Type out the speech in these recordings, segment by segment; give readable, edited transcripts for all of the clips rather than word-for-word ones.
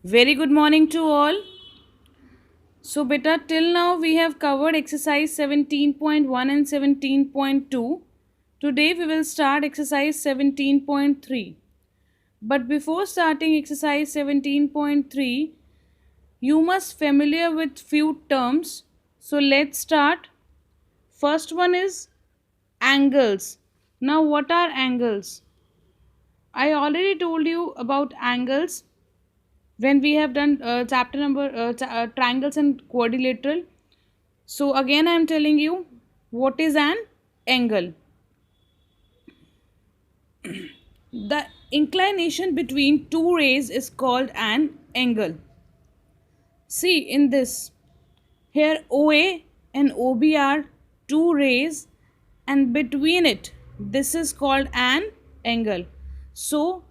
Very good morning to all. So, beta, till now we have covered exercise 17.1 and 17.2. Today we will start exercise 17.3. But before starting exercise 17.3, you must familiar with few terms. So, let's start. First one is angles. Now, what are angles? I already told you about angles when we have done chapter number triangles and quadrilateral. So again I am telling you what is an angle. The inclination between two rays is called an angle. See in this, here OA and OB are two rays, and between it this is called an angle. So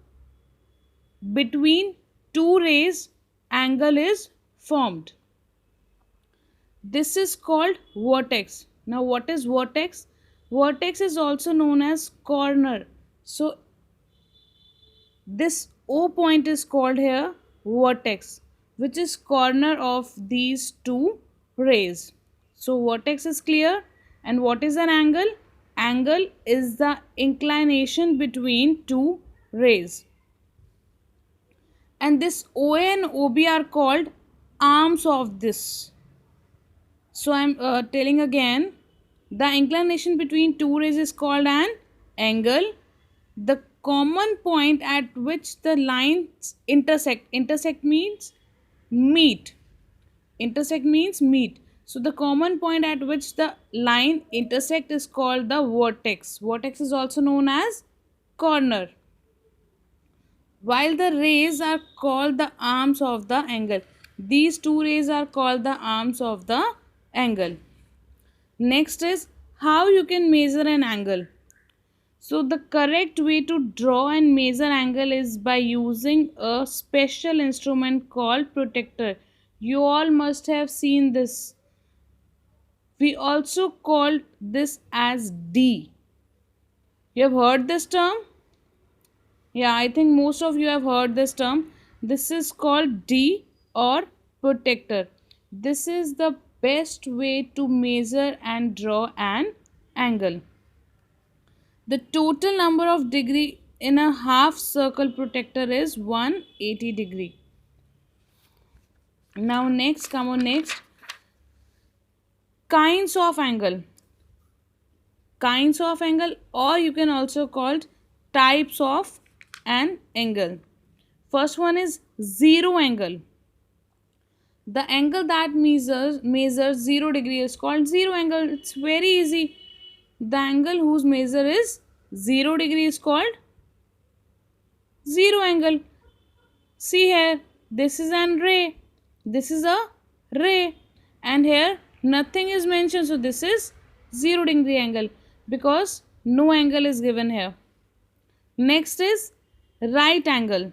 between two rays angle is formed. This is called vertex. Now, what is vertex? Vertex is also known as corner. So, this O point is called here vertex, which is corner of these two rays. So, vertex is clear. And what is an angle? Angle is the inclination between two rays. And this OA and OB are called arms of this. So I'm telling again, the inclination between two rays is called an angle. The common point at which the lines intersect means meet. Intersect means meet. So the common point at which the line intersect is called the vertex. Vertex is also known as corner. While the rays are called the arms of the angle. These two rays are called the arms of the angle. Next is how you can measure an angle. So the correct way to draw and measure angle is by using a special instrument called protractor. You all must have seen this. We also call this as D. You have heard this term? Yeah, I think most of you have heard this term. This is called D or protractor. This is the best way to measure and draw an angle. The total number of degree in a half circle protractor is 180 degree. Now next, come on next. Kinds of angle. Kinds of angle, or you can also call types of an angle. First one is zero angle. The angle that measures 0 degree is called zero angle. It's very easy. The angle whose measure is 0 degree is called zero angle. See here, this is an ray. This is a ray. And here nothing is mentioned. So this is 0 degree angle because no angle is given here. Next is right angle.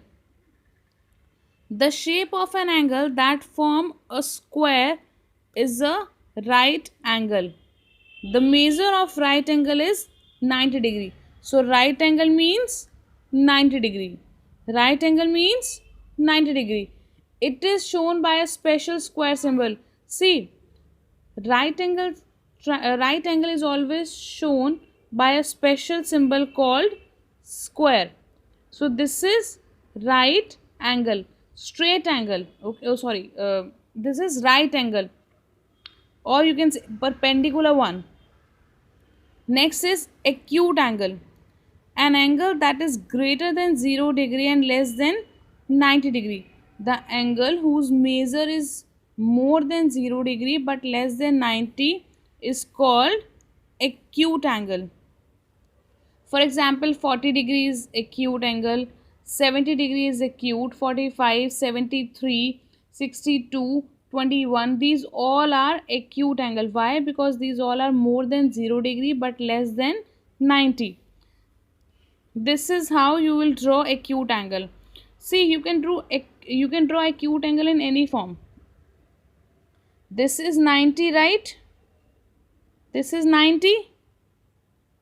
The shape of an angle that form a square is a right angle. The measure of right angle is 90 degree. So right angle means 90 degree. Right angle means 90 degree. It is shown by a special square symbol. See, right angle right angle is always shown by a special symbol called square. So this is right angle. Straight angle. Okay, oh sorry. This is right angle, or you can say perpendicular one. Next is acute angle. An angle that is greater than 0 degree and less than 90 degree. The angle whose measure is more than 0 degree but less than 90 is called acute angle. For example, 40 degrees acute angle, 70 degrees acute, 45, 73, 62, 21. These all are acute angle. Why? Because these all are more than 0 degree but less than 90. This is how you will draw acute angle. See, you can draw acute angle in any form. This is 90, right? This is 90.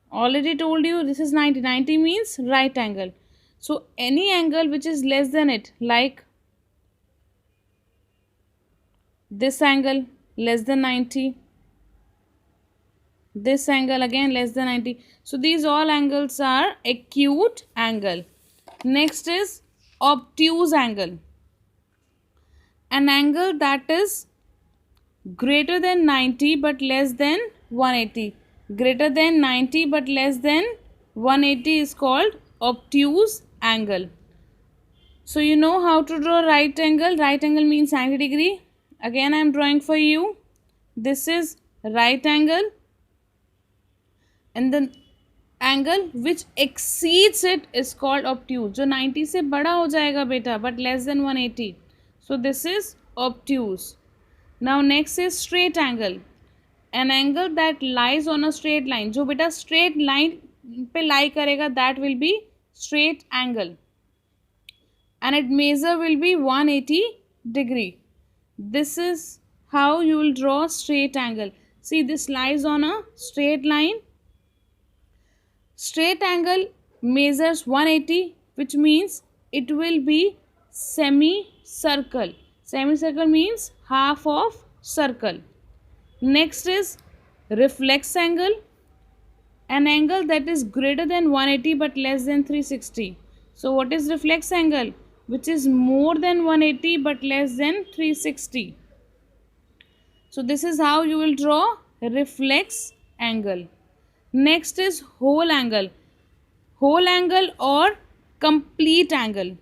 Already told you this is 90. 90 means right angle. So any angle which is less than it, like This angle less than 90. This angle again less than 90. So these all angles are acute angle. Next is obtuse angle. An angle that is greater than 90 but less than 180. Greater than 90 but less than 180 is called obtuse angle. So you know how to draw right angle. Right angle means 90 degree. Again I am drawing for you. This is right angle, and the angle which exceeds it is called obtuse. जो 90 से बड़ा हो जाएगा बेटा but less than 180. So this is obtuse. Now next is straight angle. An angle that lies on a straight line. जो बेटा straight line पे lie करेगा that will be straight angle. And its measure will be 180 degree. This is how you will draw straight angle. See, this lies on a straight line. Straight angle measures 180, which means it will be semicircle. Semicircle means half of circle. Next is reflex angle. An angle that is greater than 180 but less than 360. So what is reflex angle? Which is more than 180 but less than 360. So this is how you will draw reflex angle. Next is whole angle. Whole angle or complete angle.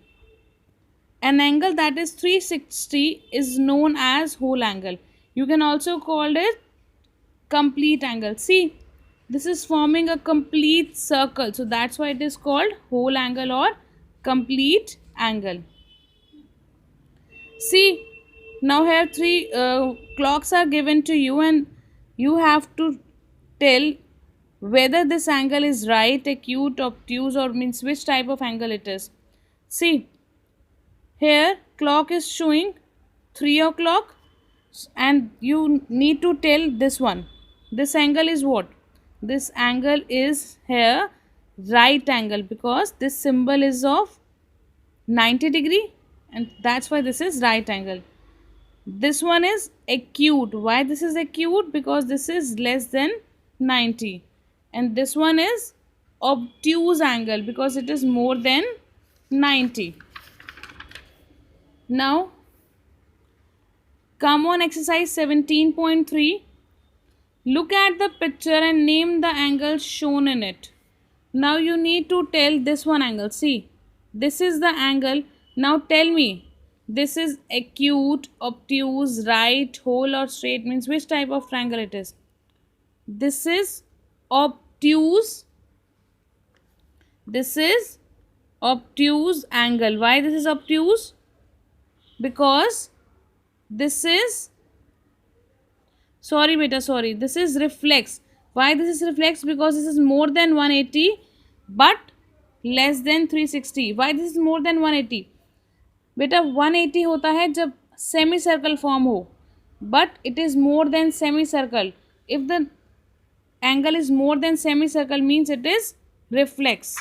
An angle that is 360 is known as whole angle. You can also call it complete angle. See, this is forming a complete circle. So that's why it is called whole angle or complete angle. See, now here three clocks are given to you and you have to tell whether this angle is right, acute, obtuse, or means which type of angle it is. See, here clock is showing 3 o'clock and you need to tell this one. This angle is what? This angle is here right angle because this symbol is of 90 degree and that's why this is right angle. This one is acute. Why this is acute? Because this is less than 90. And this one is obtuse angle because it is more than 90. Now, come on exercise 17.3. Look at the picture and name the angle shown in it. Now you need to tell this one angle. See, this is the angle. Now tell me, this is acute, obtuse, right, whole or straight means which type of triangle it is. This is obtuse. This is obtuse angle. Why this is obtuse? Because this is, sorry beta, sorry, this is reflex. Why this is reflex? Because this is more than 180 but less than 360. Why this is more than 180? बेटा 180 होता है जब semi circle form हो but it is more than semi circle. If the angle is more than semi circle means it is reflex.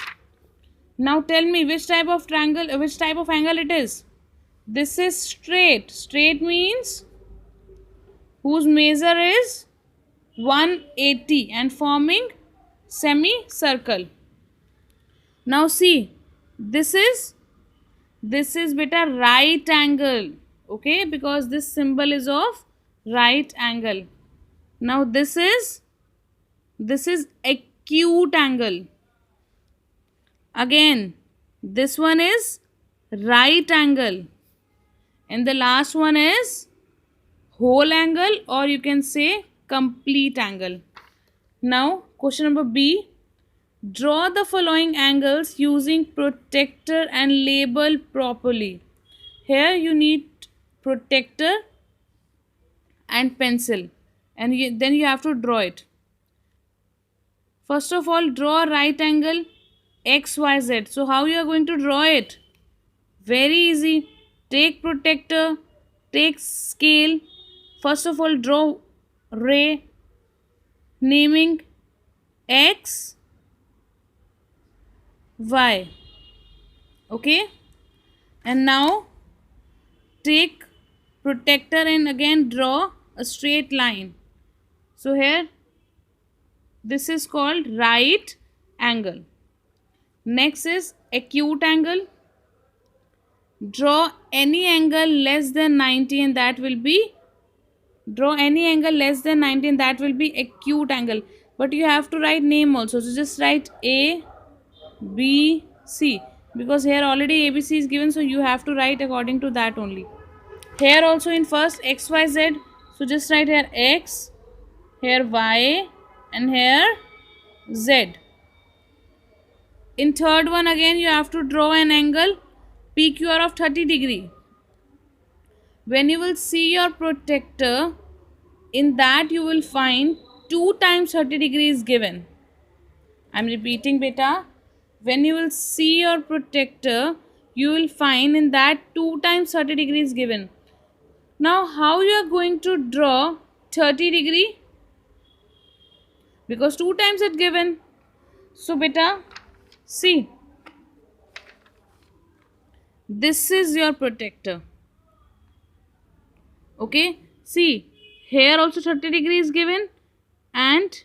Now tell me which type of triangle, which type of angle it is. This is straight. Straight means whose measure is 180 and forming semicircle. Now see, this is beta right angle, okay, because this symbol is of right angle. Now this is acute angle. Again, this one is right angle and the last one is whole angle or you can say complete angle. Now question number B. Draw the following angles using protractor and label properly. Here you need protractor and pencil and then you have to draw it. First of all, draw right angle XYZ. So how you are going to draw it? Very easy. Take protractor, take scale. First of all, draw ray naming X, Y. Okay. And now take protector and again draw a straight line. So here this is called right angle. Next is acute angle. Draw any angle less than 90 and that will be acute angle. But you have to write name also. So just write A, B, C, because here already ABC is given, so you have to write according to that only. Here also in first X, Y, Z, so just write here X, here Y, and here Z. In third one again you have to draw an angle PQR of 30 degree. When you will see your protector, in that you will find 2 times 30 degrees given. I am repeating beta. When you will see your protector, you will find in that 2 times 30 degrees given. Now how you are going to draw 30 degree? Because 2 times it given. So beta, see, this is your protector. Okay, see, here also 30 degrees given and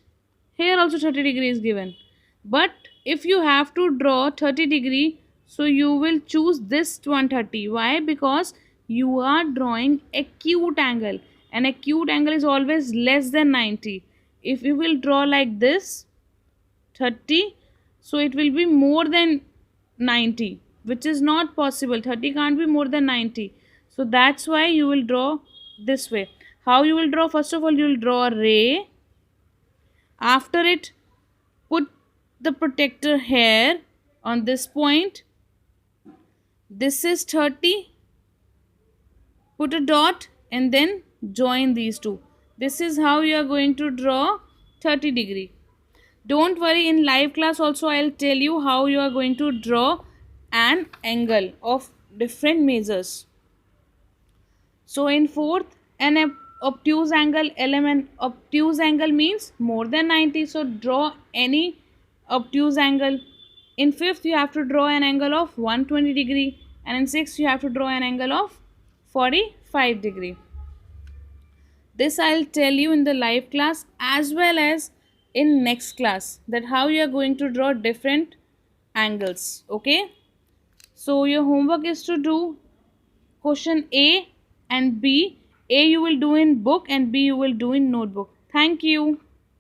here also 30 degrees given. But if you have to draw 30 degree, so you will choose this 130. Why? Because you are drawing acute angle, and acute angle is always less than 90. If you will draw like this 30, so it will be more than 90, which is not possible. 30 can't be more than 90. So that's why you will draw this way. How you will draw? First of all, you will draw a ray. After it, put the protector here on this point. This is 30. Put a dot and then join these two. This is how you are going to draw 30 degree. Don't worry, in live class also I'll tell you how you are going to draw an angle of different measures. So in fourth, an obtuse angle element, obtuse angle means more than 90, so draw any obtuse angle. In fifth you have to draw an angle of 120 degree, and in sixth you have to draw an angle of 45 degree. This I'll tell you in the live class as well as in next class, that how you are going to draw different angles. Okay, so your homework is to do question A and B. A you will do in book and B you will do in notebook. Thank you.